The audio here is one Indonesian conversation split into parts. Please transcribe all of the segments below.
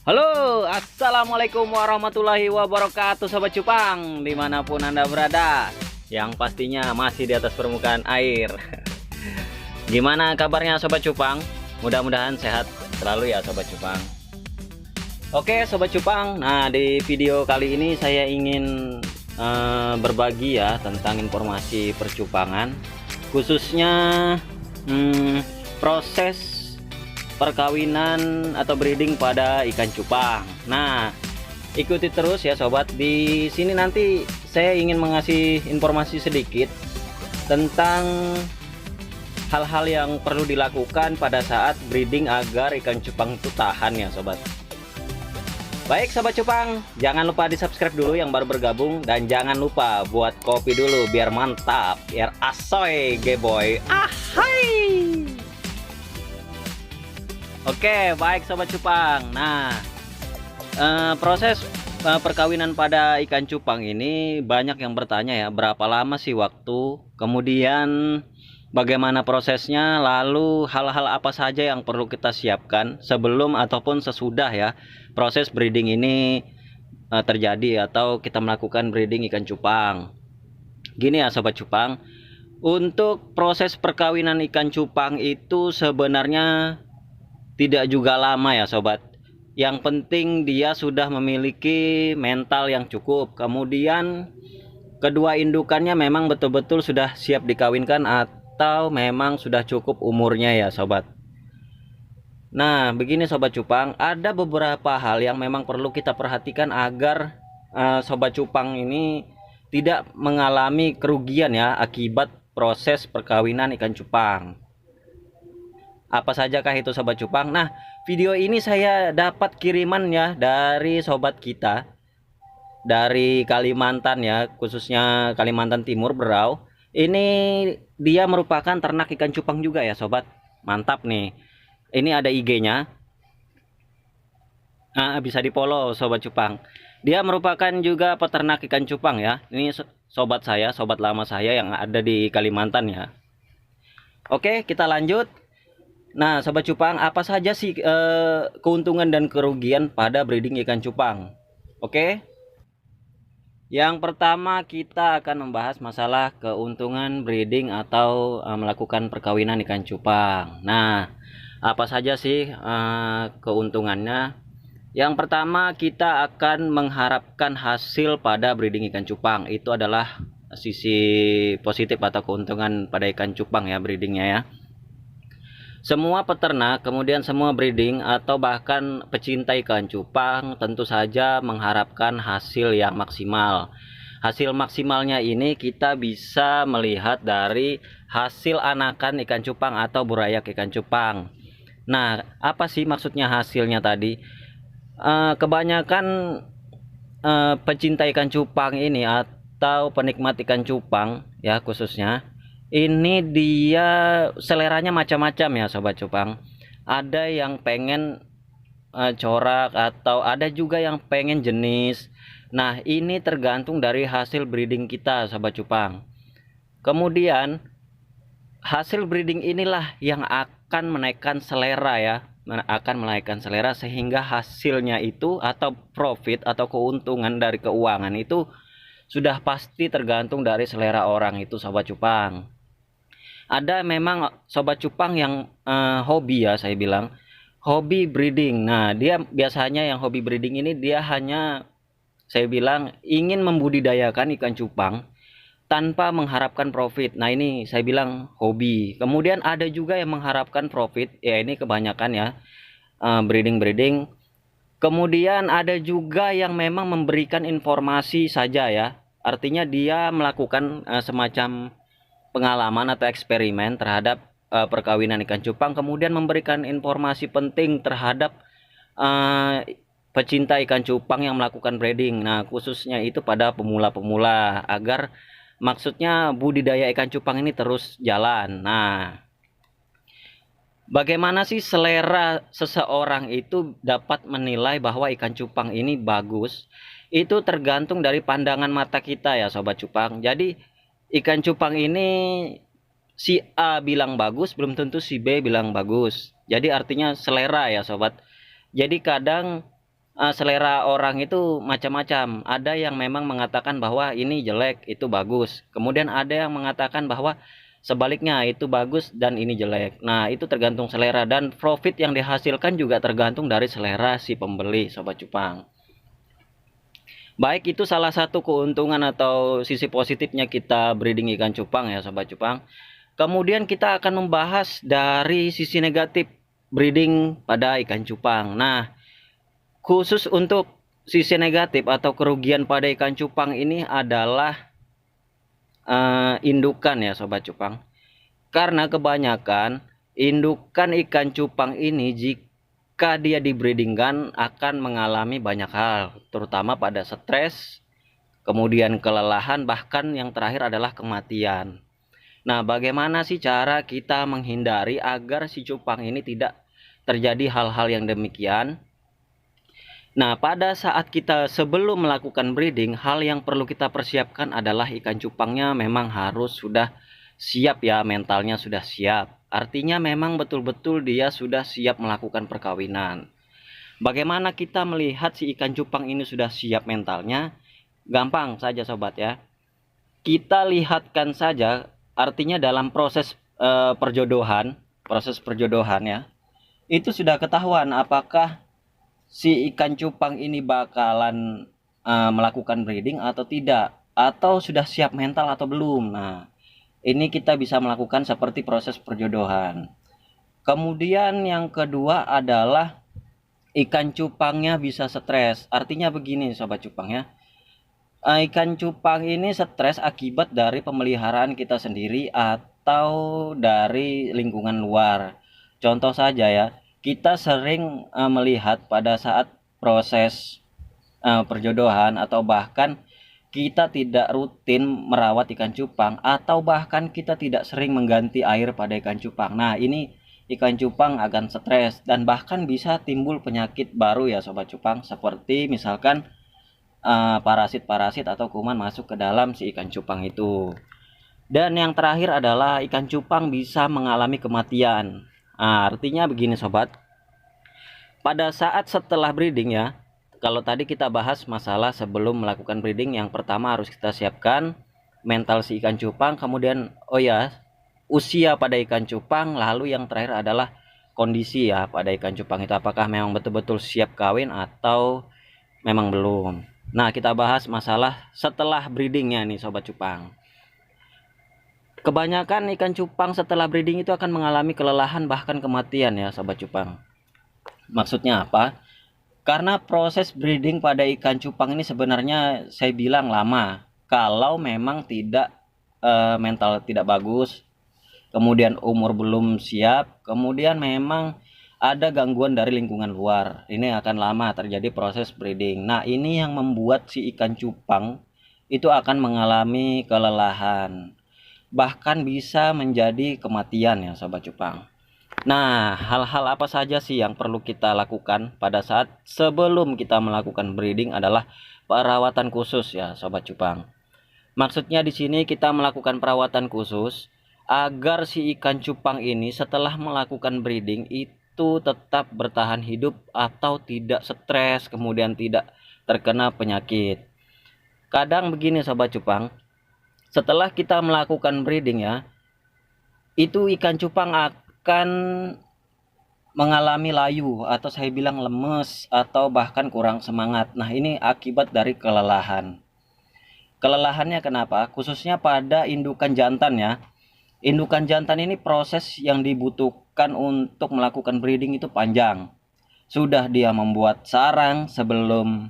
Halo, assalamualaikum warahmatullahi wabarakatuh, Sobat Cupang, dimanapun Anda berada, yang pastinya masih di atas permukaan air. Gimana kabarnya Sobat Cupang? Mudah-mudahan sehat selalu ya Sobat Cupang. Oke Sobat Cupang, nah di video kali ini saya ingin berbagi ya tentang informasi percupangan, khususnya proses perkawinan atau breeding pada ikan cupang. Nah, ikuti terus ya sobat. Di sini nanti saya ingin mengasih informasi sedikit tentang hal-hal yang perlu dilakukan pada saat breeding agar ikan cupang itu tahan ya sobat. Baik sobat cupang, jangan lupa di subscribe dulu yang baru bergabung, dan jangan lupa buat kopi dulu biar mantap, biar asoy geboy. Ahai. Oke, baik Sobat Cupang. Nah, proses perkawinan pada ikan cupang ini banyak yang bertanya ya, berapa lama sih waktu, kemudian bagaimana prosesnya, lalu hal-hal apa saja yang perlu kita siapkan sebelum ataupun sesudah ya proses breeding ini terjadi atau kita melakukan breeding ikan cupang. Gini ya Sobat Cupang, untuk proses perkawinan ikan cupang itu sebenarnya tidak juga lama ya sobat. Yang penting dia sudah memiliki mental yang cukup, kemudian kedua indukannya memang betul-betul sudah siap dikawinkan atau memang sudah cukup umurnya ya sobat. Nah begini Sobat Cupang, ada beberapa hal yang memang perlu kita perhatikan agar Sobat Cupang ini tidak mengalami kerugian ya akibat proses perkawinan ikan cupang. Apa sajakah itu Sobat Cupang? Nah, video ini saya dapat kiriman ya dari sobat kita dari Kalimantan ya, khususnya Kalimantan Timur, Berau. Ini dia merupakan ternak ikan cupang juga ya sobat. Mantap nih. Ini ada IG-nya. Nah, bisa di-follow Sobat Cupang. Dia merupakan juga peternak ikan cupang ya. Ini sobat saya, sobat lama saya yang ada di Kalimantan ya. Oke, kita lanjut. Nah Sobat Cupang, apa saja sih keuntungan dan kerugian pada breeding ikan cupang? Oke, yang pertama kita akan membahas masalah keuntungan breeding atau melakukan perkawinan ikan cupang. Nah, apa saja sih keuntungannya? Yang pertama, kita akan mengharapkan hasil pada breeding ikan cupang. Itu adalah sisi positif atau keuntungan pada ikan cupang ya, breedingnya ya. Semua peternak, kemudian semua breeding atau bahkan pecinta ikan cupang tentu saja mengharapkan hasil yang maksimal. Hasil maksimalnya ini kita bisa melihat dari hasil anakan ikan cupang atau burayak ikan cupang. Nah, apa sih maksudnya hasilnya tadi? Kebanyakan pecinta ikan cupang ini atau penikmat ikan cupang ya khususnya, ini dia seleranya macam-macam ya Sobat Cupang. Ada yang pengen corak atau ada juga yang pengen jenis. Nah ini tergantung dari hasil breeding kita Sobat Cupang. Kemudian hasil breeding inilah yang akan menaikkan selera ya, akan menaikkan selera sehingga hasilnya itu atau profit atau keuntungan dari keuangan itu sudah pasti tergantung dari selera orang itu Sobat Cupang. Ada memang Sobat Cupang yang hobi ya, saya bilang hobi breeding. Nah dia biasanya yang hobi breeding ini dia hanya, saya bilang, ingin membudidayakan ikan cupang tanpa mengharapkan profit. Nah ini saya bilang hobi. Kemudian ada juga yang mengharapkan profit, ya ini kebanyakan ya, breeding. Kemudian ada juga yang memang memberikan informasi saja ya, artinya dia melakukan semacam pengalaman atau eksperimen terhadap perkawinan ikan cupang, kemudian memberikan informasi penting terhadap pecinta ikan cupang yang melakukan breeding. Nah khususnya itu pada pemula-pemula, agar maksudnya budidaya ikan cupang ini terus jalan. Nah bagaimana sih selera seseorang itu dapat menilai bahwa ikan cupang ini bagus? Itu tergantung dari pandangan mata kita ya Sobat Cupang. Jadi ikan cupang ini si A bilang bagus belum tentu si B bilang bagus. Jadi artinya selera ya sobat. Jadi kadang selera orang itu macam-macam. Ada yang memang mengatakan bahwa ini jelek, itu bagus. Kemudian ada yang mengatakan bahwa sebaliknya itu bagus dan ini jelek. Nah, itu tergantung selera, dan profit yang dihasilkan juga tergantung dari selera si pembeli, sobat cupang. Baik, itu salah satu keuntungan atau sisi positifnya kita breeding ikan cupang ya sobat cupang. Kemudian kita akan membahas dari sisi negatif breeding pada ikan cupang. Nah, khusus untuk sisi negatif atau kerugian pada ikan cupang ini adalah indukan ya sobat cupang. Karena kebanyakan indukan ikan cupang ini jika dia dibreedingkan akan mengalami banyak hal, terutama pada stres, kemudian kelelahan, bahkan yang terakhir adalah kematian. Nah, bagaimana sih cara kita menghindari agar si cupang ini tidak terjadi hal-hal yang demikian? Nah, pada saat kita sebelum melakukan breeding, hal yang perlu kita persiapkan adalah ikan cupangnya memang harus sudah siap ya, mentalnya sudah siap. Artinya memang betul-betul dia sudah siap melakukan perkawinan. Bagaimana kita melihat si ikan cupang ini sudah siap mentalnya? Gampang saja sobat ya. Kita lihatkan saja, artinya dalam proses proses perjodohan ya, itu sudah ketahuan apakah si ikan cupang ini bakalan melakukan breeding atau tidak, atau sudah siap mental atau belum. Nah, ini kita bisa melakukan seperti proses perjodohan. Kemudian yang kedua adalah ikan cupangnya bisa stres. Artinya begini sobat cupang ya, ikan cupang ini stres akibat dari pemeliharaan kita sendiri atau dari lingkungan luar. Contoh saja ya, kita sering melihat pada saat proses perjodohan, atau bahkan kita tidak rutin merawat ikan cupang, atau bahkan kita tidak sering mengganti air pada ikan cupang. Nah, ini ikan cupang akan stres dan bahkan bisa timbul penyakit baru ya sobat cupang, seperti misalkan parasit-parasit atau kuman masuk ke dalam si ikan cupang itu. Dan yang terakhir adalah ikan cupang bisa mengalami kematian. Artinya begini sobat, pada saat setelah breeding ya, kalau tadi kita bahas masalah sebelum melakukan breeding, yang pertama harus kita siapkan mental si ikan cupang, kemudian usia pada ikan cupang, lalu yang terakhir adalah kondisi ya pada ikan cupang itu, apakah memang betul-betul siap kawin atau memang belum. Nah, kita bahas masalah setelah breedingnya nih sobat cupang. Kebanyakan ikan cupang setelah breeding itu akan mengalami kelelahan bahkan kematian ya sobat cupang. Maksudnya apa? Karena proses breeding pada ikan cupang ini sebenarnya saya bilang lama. Kalau memang tidak mental tidak bagus, kemudian umur belum siap, kemudian memang ada gangguan dari lingkungan luar, ini akan lama terjadi proses breeding. Nah, ini yang membuat si ikan cupang itu akan mengalami kelelahan, bahkan bisa menjadi kematian ya sobat cupang. Nah, hal-hal apa saja sih yang perlu kita lakukan pada saat sebelum kita melakukan breeding adalah perawatan khusus ya sobat cupang. Maksudnya di sini kita melakukan perawatan khusus agar si ikan cupang ini setelah melakukan breeding itu tetap bertahan hidup atau tidak stres, kemudian tidak terkena penyakit. Kadang begini sobat cupang, setelah kita melakukan breeding ya, itu ikan cupang akan mengalami layu atau saya bilang lemes atau bahkan kurang semangat. Nah, ini akibat dari kelelahan. Kelelahannya kenapa? Khususnya pada indukan jantan ya. Indukan jantan ini proses yang dibutuhkan untuk melakukan breeding itu panjang. Sudah dia membuat sarang sebelum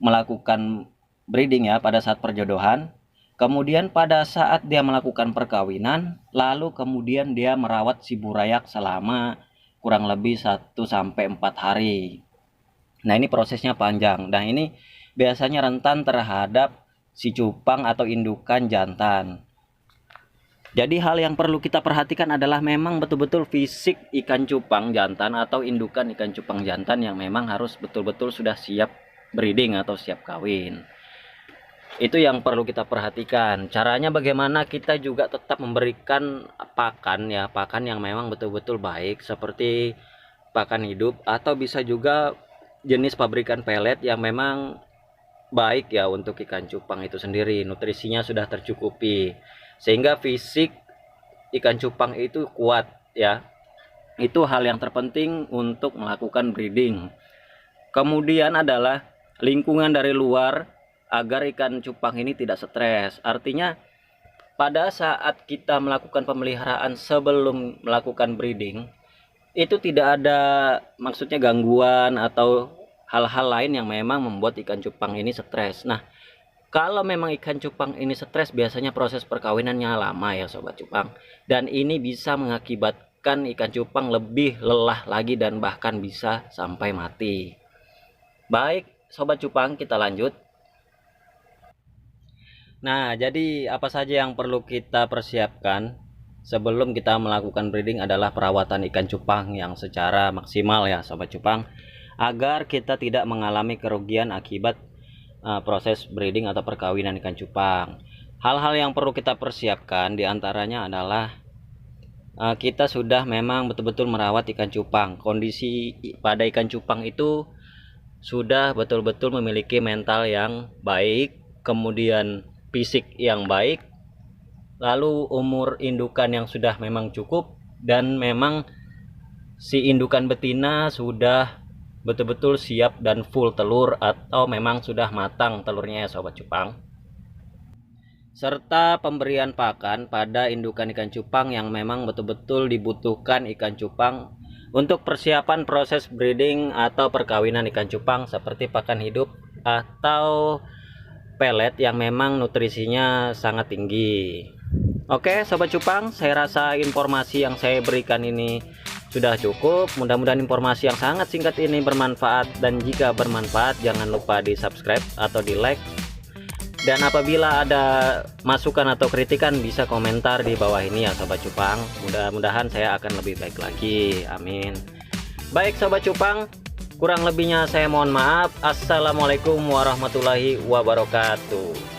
melakukan breeding ya pada saat perjodohan. Kemudian pada saat dia melakukan perkawinan, lalu kemudian dia merawat si burayak selama kurang lebih 1-4 hari. Nah, ini prosesnya panjang. Dan ini biasanya rentan terhadap si cupang atau indukan jantan. Jadi hal yang perlu kita perhatikan adalah memang betul-betul fisik ikan cupang jantan atau indukan ikan cupang jantan yang memang harus betul-betul sudah siap breeding atau siap kawin. Itu yang perlu kita perhatikan. Caranya bagaimana kita juga tetap memberikan pakan ya, pakan yang memang betul-betul baik seperti pakan hidup atau bisa juga jenis pabrikan pelet yang memang baik ya untuk ikan cupang itu sendiri. Nutrisinya sudah tercukupi sehingga fisik ikan cupang itu kuat ya. Itu hal yang terpenting untuk melakukan breeding. Kemudian adalah lingkungan dari luar agar ikan cupang ini tidak stres. Artinya pada saat kita melakukan pemeliharaan sebelum melakukan breeding, itu tidak ada maksudnya gangguan atau hal-hal lain yang memang membuat ikan cupang ini stres. Nah, kalau memang ikan cupang ini stres, biasanya proses perkawinannya lama ya sobat cupang. Dan ini bisa mengakibatkan ikan cupang lebih lelah lagi dan bahkan bisa sampai mati. Baik sobat cupang, kita lanjut. Nah, jadi apa saja yang perlu kita persiapkan sebelum kita melakukan breeding adalah perawatan ikan cupang yang secara maksimal ya sobat cupang, agar kita tidak mengalami kerugian akibat proses breeding atau perkawinan ikan cupang. Hal-hal yang perlu kita persiapkan diantaranya adalah kita sudah memang betul-betul merawat ikan cupang. Kondisi pada ikan cupang itu sudah betul-betul memiliki mental yang baik, kemudian fisik yang baik, lalu umur indukan yang sudah memang cukup, dan memang si indukan betina sudah betul-betul siap dan full telur atau memang sudah matang telurnya ya sobat cupang. Serta pemberian pakan pada indukan ikan cupang yang memang betul-betul dibutuhkan ikan cupang untuk persiapan proses breeding atau perkawinan ikan cupang, seperti pakan hidup atau pelet yang memang nutrisinya sangat tinggi. Oke sobat cupang, saya rasa informasi yang saya berikan ini sudah cukup. Mudah-mudahan informasi yang sangat singkat ini bermanfaat, dan jika bermanfaat jangan lupa di subscribe atau di like, dan apabila ada masukan atau kritikan bisa komentar di bawah ini ya sobat cupang. Mudah-mudahan saya akan lebih baik lagi, amin. Baik sobat cupang, kurang lebihnya saya mohon maaf. Assalamualaikum warahmatullahi wabarakatuh.